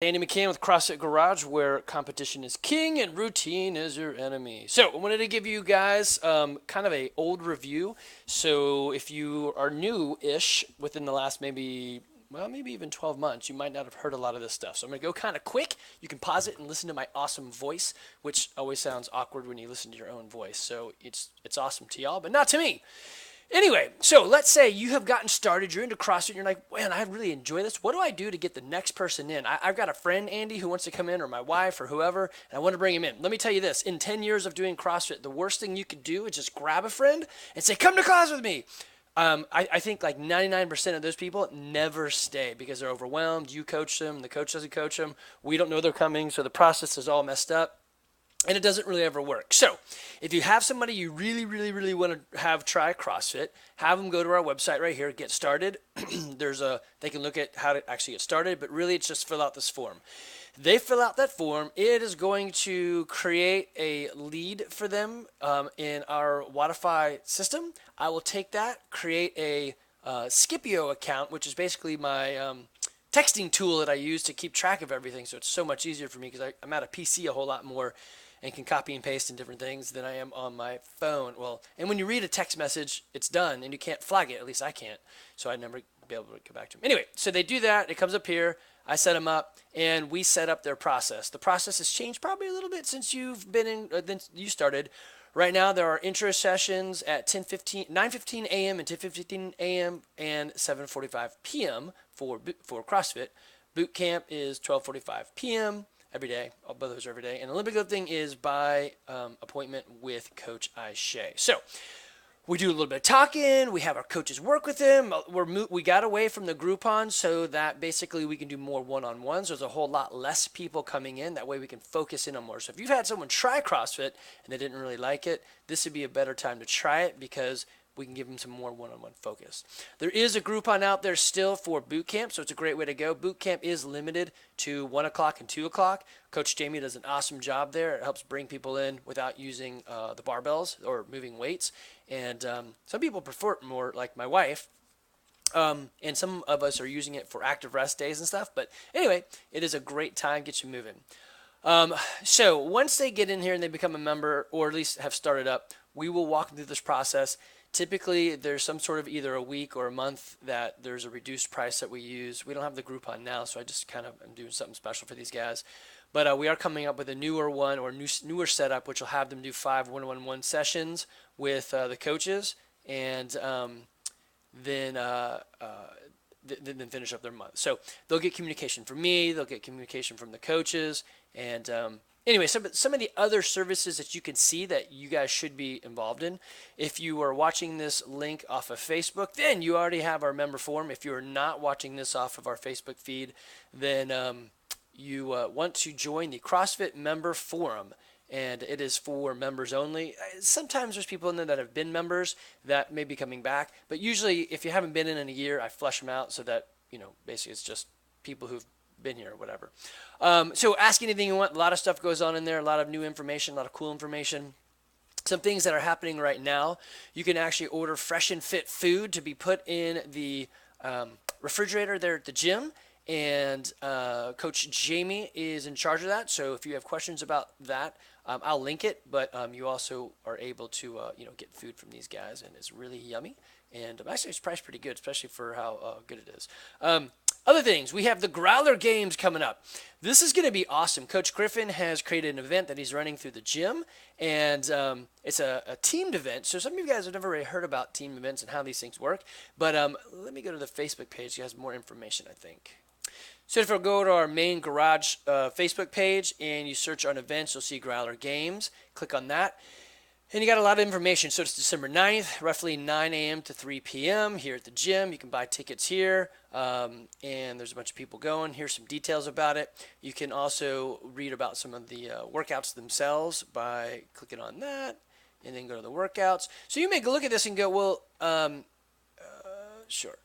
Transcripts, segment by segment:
Andy McCann with CrossFit Garage, where competition is king and routine is your enemy. So I wanted to give you guys kind of a old review. So if you are new-ish within the last maybe even 12 months, you might not have heard a lot of this stuff. So I'm going to go kind of quick. You can pause it and listen to my awesome voice, which always sounds awkward when you listen to your own voice. So it's awesome to y'all, but not to me. Anyway, so let's say you have gotten started, you're into CrossFit, and you're like, man, I really enjoy this. What do I do to get the next person in? I've got a friend, Andy, who wants to come in, or my wife, or whoever, and I want to bring him in. Let me tell you this. In 10 years of doing CrossFit, the worst thing you could do is just grab a friend and say, come to class with me. I think like 99% of those people never stay because they're overwhelmed. You coach them, the coach doesn't coach them. We don't know they're coming, so the process is all messed up. And it doesn't really ever work. So if you have somebody you really want to have try CrossFit, have them go to our website right here, get started. They can look at how to actually get started, but really it's just fill out this form. They fill out that form. It is going to create a lead for them in our Wodify system. I will take that, create a Scipio account, which is basically my texting tool that I use to keep track of everything. So it's so much easier for me because I'm at a PC a whole lot more and can copy and paste in different things than I am on my phone. Well, and when you read a text message, it's done and you can't flag it. At least I can't. So I'd never be able to go back to them. Anyway, so they do that. It comes up here. I set them up and we set up their process. The process has changed probably a little bit since you've been in, since you started. Right now, there are intro sessions at 9:15 a.m. and 10:15 a.m. and 7:45 p.m. for CrossFit. Boot camp is 12:45 p.m. every day. Both of those are every day. And Olympic lifting is by appointment with Coach Aishay. So we do a little bit of talking. We have our coaches work with them. We got away from the Groupon so that basically we can do more one-on-ones. There's a whole lot less people coming in. That way we can focus in on more. So if you've had someone try CrossFit and they didn't really like it, this would be a better time to try it because we can give them some more one-on-one focus. There is a Groupon out there still for boot camp, so it's a great way to go. Boot camp is limited to 1 o'clock and 2 o'clock. Coach Jamie does an awesome job there. It helps bring people in without using the barbells or moving weights. And some people prefer it more, like my wife. And some of us are using it for active rest days and stuff. But anyway, it is a great time. Get you moving. So once they get in here and they become a member, or at least have started up, we will walk them through this process. Typically, there's some sort of either a week or a month that there's a reduced price that we use. We don't have the Groupon now, so I just kind of am doing something special for these guys. But we are coming up with a newer one or newer setup, which will have them do 5 one-on-one sessions with the coaches, and then finish up their month. So they'll get communication from me, they'll get communication from the coaches, and anyway, some of the other services that you can see that you guys should be involved in. If you are watching this link off of Facebook, then you already have our member forum. If you are not watching this off of our Facebook feed, then you want to join the CrossFit member forum. And it is for members only. Sometimes there's people in there that have been members that may be coming back. But usually, if you haven't been in a year, I flush them out so that, basically it's just people who've been here or whatever. So ask anything you want. A lot of stuff goes on in there. A lot of new information, a lot of cool information. Some things that are happening right now. You can actually order fresh and fit food to be put in the refrigerator there at the gym. And Coach Jamie is in charge of that. So if you have questions about that, I'll link it. But you also are able to get food from these guys, and it's really yummy. And actually, it's priced pretty good, especially for how good it is. Other things, we have the Growler Games coming up. This is going to be awesome. Coach Griffin has created an event that he's running through the gym, and it's a teamed event. So some of you guys have never really heard about team events and how these things work. But let me go to the Facebook page. It has more information, I think. So if you go to our main garage Facebook page and you search on events, you'll see Growler Games. Click on that. And you got a lot of information. So it's December 9th, roughly 9 a.m. to 3 p.m. here at the gym. You can buy tickets here. And there's a bunch of people going. Here's some details about it. You can also read about some of the workouts themselves by clicking on that. And then go to the workouts. So you may look at this and go, well, sure.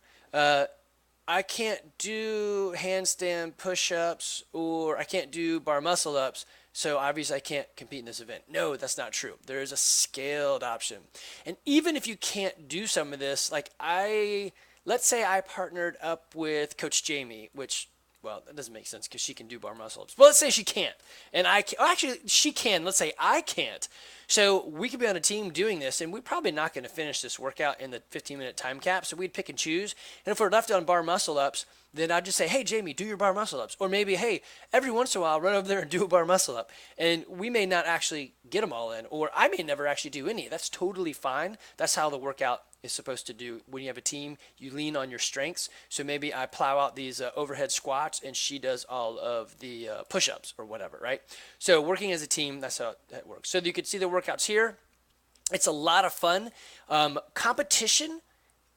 I can't do handstand push-ups, or I can't do bar muscle-ups, so obviously I can't compete in this event. No, that's not true. There is a scaled option. And even if you can't do some of this, let's say I partnered up with Coach Jamie, which well, that doesn't make sense because she can do bar muscle ups. Well, let's say she can't, and actually she can. Let's say I can't. So we could be on a team doing this, and we're probably not going to finish this workout in the 15-minute time cap. So we'd pick and choose. And if we're left on bar muscle ups, then I'd just say, hey, Jamie, do your bar muscle ups. Or maybe, hey, every once in a while, run over there and do a bar muscle up. And we may not actually get them all in, or I may never actually do any. That's totally fine. That's how the workout is supposed to do. When you have a team, you lean on your strengths. So maybe I plow out these overhead squats, and she does all of the push-ups or whatever, right? So working as a team, that's how that works. So you can see the workouts here. It's a lot of fun. Competition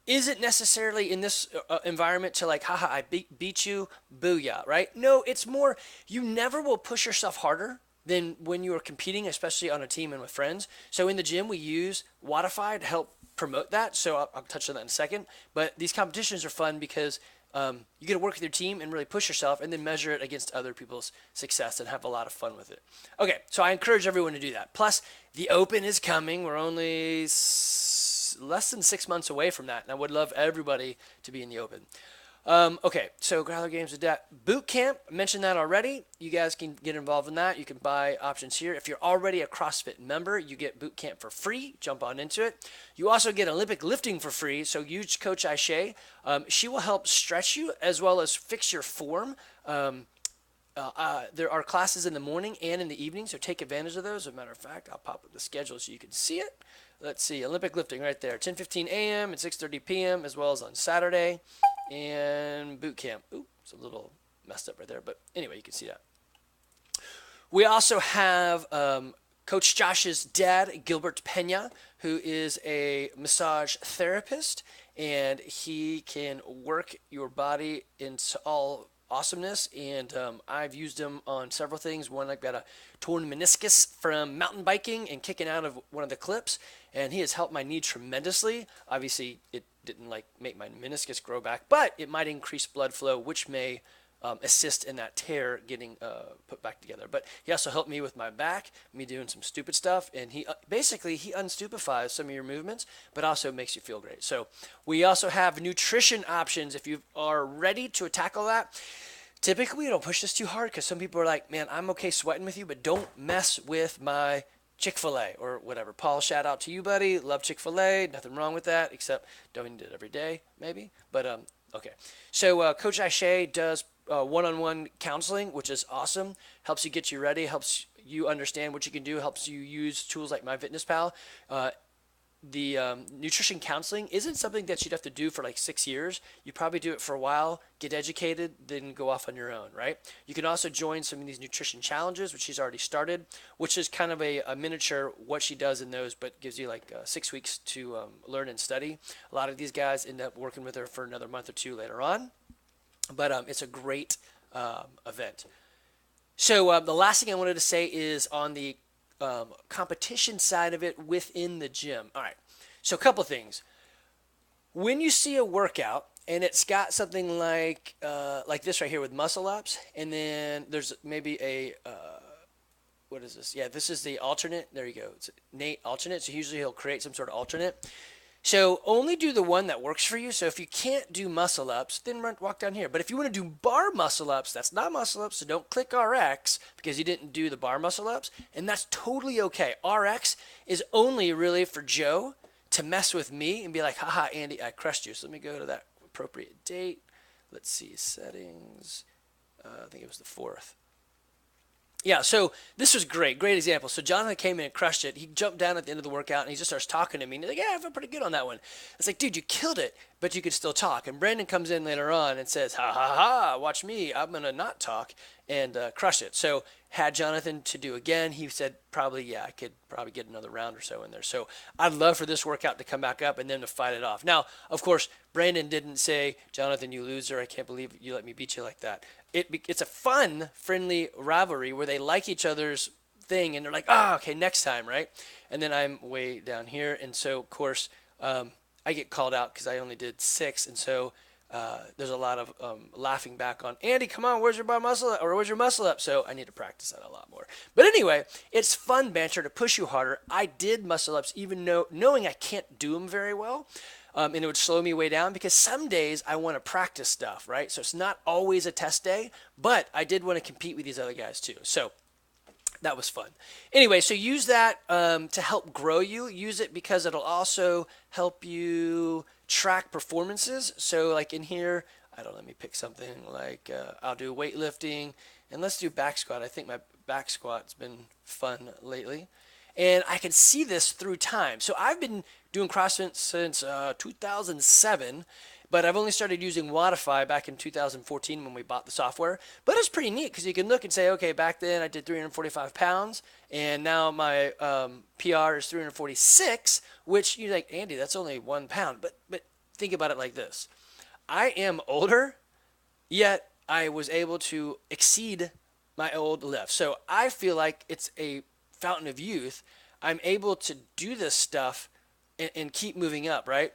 isn't necessarily in this environment to like, haha, I beat you, booyah, right? No, it's more, you never will push yourself harder than when you are competing, especially on a team and with friends. So in the gym, we use Wodify to help promote that. So I'll touch on that in a second. But these competitions are fun because you get to work with your team and really push yourself and then measure it against other people's success and have a lot of fun with it. Okay, so I encourage everyone to do that. Plus, the Open is coming. We're only less than 6 months away from that, and I would love everybody to be in the Open. Okay, so Growler Games with that. Boot camp, I mentioned that already. You guys can get involved in that. You can buy options here. If you're already a CrossFit member, you get boot camp for free. Jump on into it. You also get Olympic lifting for free. So use Coach Aisha. She will help stretch you as well as fix your form. There are classes in the morning and in the evening, so take advantage of those. As a matter of fact, I'll pop up the schedule so you can see it. Let's see, Olympic lifting right there, 10:15 a.m. and 6:30 p.m. as well as on Saturday. And boot camp. Ooh, it's a little messed up right there, but anyway, you can see that. We also have Coach Josh's dad, Gilbert Pena, who is a massage therapist, and he can work your body into all awesomeness, and I've used him on several things. One, I've got a torn meniscus from mountain biking and kicking out of one of the clips, and he has helped my knee tremendously. Obviously, it didn't like make my meniscus grow back, but it might increase blood flow, which may assist in that tear getting put back together. But he also helped me with my back, me doing some stupid stuff, and he basically he unstupefies some of your movements, but also makes you feel great. So we also have nutrition options if you are ready to tackle that. Typically, we don't push this too hard because some people are like, man, I'm okay sweating with you, but don't mess with my Chick-fil-A or whatever. Paul, shout out to you, buddy. Love Chick-fil-A. Nothing wrong with that, except don't eat it every day, maybe. But okay. So Coach Aisha does one-on-one counseling, which is awesome. Helps you get you ready. Helps you understand what you can do. Helps you use tools like MyFitnessPal. The nutrition counseling isn't something that you'd have to do for like 6 years. You probably do it for a while, get educated, then go off on your own, right? You can also join some of these nutrition challenges, which she's already started, which is kind of a miniature what she does in those, but gives you like 6 weeks to learn and study. A lot of these guys end up working with her for another month or two later on, but it's a great event. So the last thing I wanted to say is on the competition side of it within the gym. All right, so a couple things. When you see a workout and it's got something like this right here with muscle ups, and then there's maybe a what is this? Yeah, this is the alternate. There you go. It's Nate alternate. So usually he'll create some sort of alternate. So only do the one that works for you. So if you can't do muscle ups, then walk down here. But if you want to do bar muscle ups, that's not muscle ups, so don't click RX because you didn't do the bar muscle ups, and that's totally okay. RX is only really for Joe to mess with me and be like, haha, Andy, I crushed you. So let me go to that appropriate date. Let's see, settings. I think it was the 4th. Yeah, so this was great example. So Jonathan came in and crushed it. He jumped down at the end of the workout and he just starts talking to me. And he's like, yeah, I feel pretty good on that one. It's like, dude, you killed it, but you could still talk. And Brandon comes in later on and says, ha, ha, ha, watch me. I'm going to not talk and crush it. So had Jonathan to do again, he said probably, yeah, I could probably get another round or so in there. So I'd love for this workout to come back up and then to fight it off. Now, of course, Brandon didn't say, Jonathan, you loser. I can't believe you let me beat you like that. It's a fun, friendly rivalry where they like each other's thing and they're like, oh, okay, next time, right? And then I'm way down here. And so, of course, I get called out because I only did 6. And so there's a lot of laughing back on, Andy, come on, where's your bar muscle up? Or where's your muscle up? So I need to practice that a lot more. But anyway, it's fun banter to push you harder. I did muscle ups even knowing I can't do them very well. and it would slow me way down because some days I want to practice stuff, right? So it's not always a test day, but I did want to compete with these other guys too. So that was fun. Anyway, so use that to help grow you. Use it because it'll also help you track performances. So like in here, I don't know, let me pick something like I'll do weightlifting and let's do back squat. I think my back squat's been fun lately. And I can see this through time. So I've been doing CrossFit since 2007, but I've only started using Modify back in 2014 when we bought the software. But it's pretty neat because you can look and say, okay, back then I did 345 pounds, and now my PR is 346, which you're like, Andy, that's only 1 pound. But think about it like this. I am older, yet I was able to exceed my old lift. So I feel like it's a fountain of youth. I'm able to do this stuff and keep moving up, right?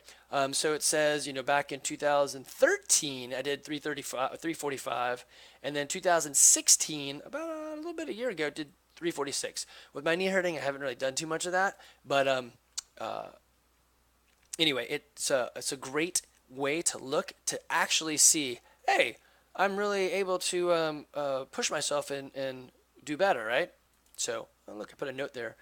So it says, back in 2013, I did 345, and then 2016, about a little bit a year ago, did 346. With my knee hurting, I haven't really done too much of that, but anyway, it's a great way to look to actually see, hey, I'm really able to push myself and do better, right? So look, I put a note there.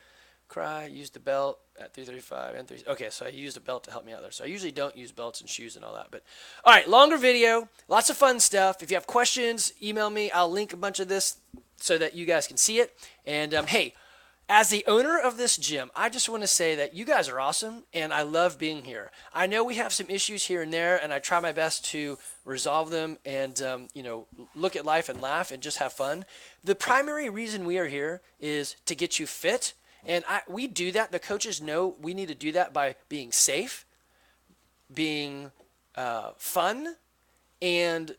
Used the belt at 335 and 3. Okay, so I used a belt to help me out there. So I usually don't use belts and shoes and all that. But all right, longer video, lots of fun stuff. If you have questions, email me. I'll link a bunch of this so that you guys can see it. And hey, as the owner of this gym, I just want to say that you guys are awesome, and I love being here. I know we have some issues here and there, and I try my best to resolve them and look at life and laugh and just have fun. The primary reason we are here is to get you fit. And we do that. The coaches know we need to do that by being safe, being fun, and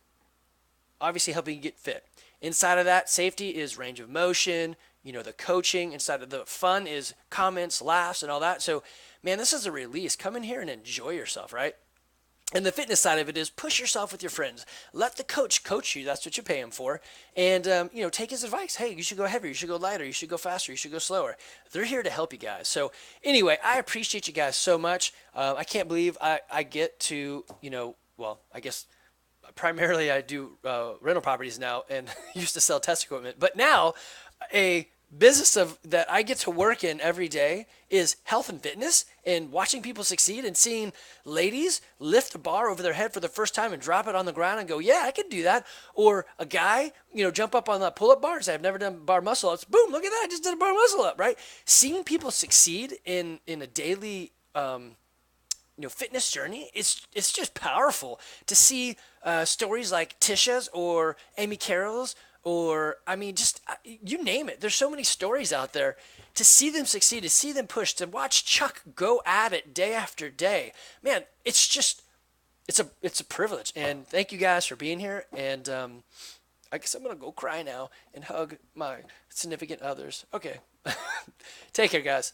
obviously helping you get fit. Inside of that, safety is range of motion, the coaching. Inside of the fun is comments, laughs, and all that. So, man, this is a release. Come in here and enjoy yourself, right? And the fitness side of it is push yourself with your friends. Let the coach you. That's what you pay him for. And, take his advice. Hey, you should go heavier. You should go lighter. You should go faster. You should go slower. They're here to help you guys. So anyway, I appreciate you guys so much. I can't believe I get to, I guess primarily I do rental properties now and used to sell test equipment. But now a business that I get to work in every day is health and fitness and watching people succeed and seeing ladies lift a bar over their head for the first time and drop it on the ground and go, yeah, I can do that. Or a guy, jump up on that pull-up bar and say, I've never done bar muscle ups. Boom, look at that. I just did a bar muscle up, right? Seeing people succeed in a daily fitness journey, it's just powerful to see stories like Tisha's or Amy Carroll's, or you name it. There's so many stories out there. To see them succeed, to see them push, to watch Chuck go at it day after day, man, it's a privilege. And thank you guys for being here. And I guess I'm gonna go cry now and hug my significant others. Okay, take care, guys.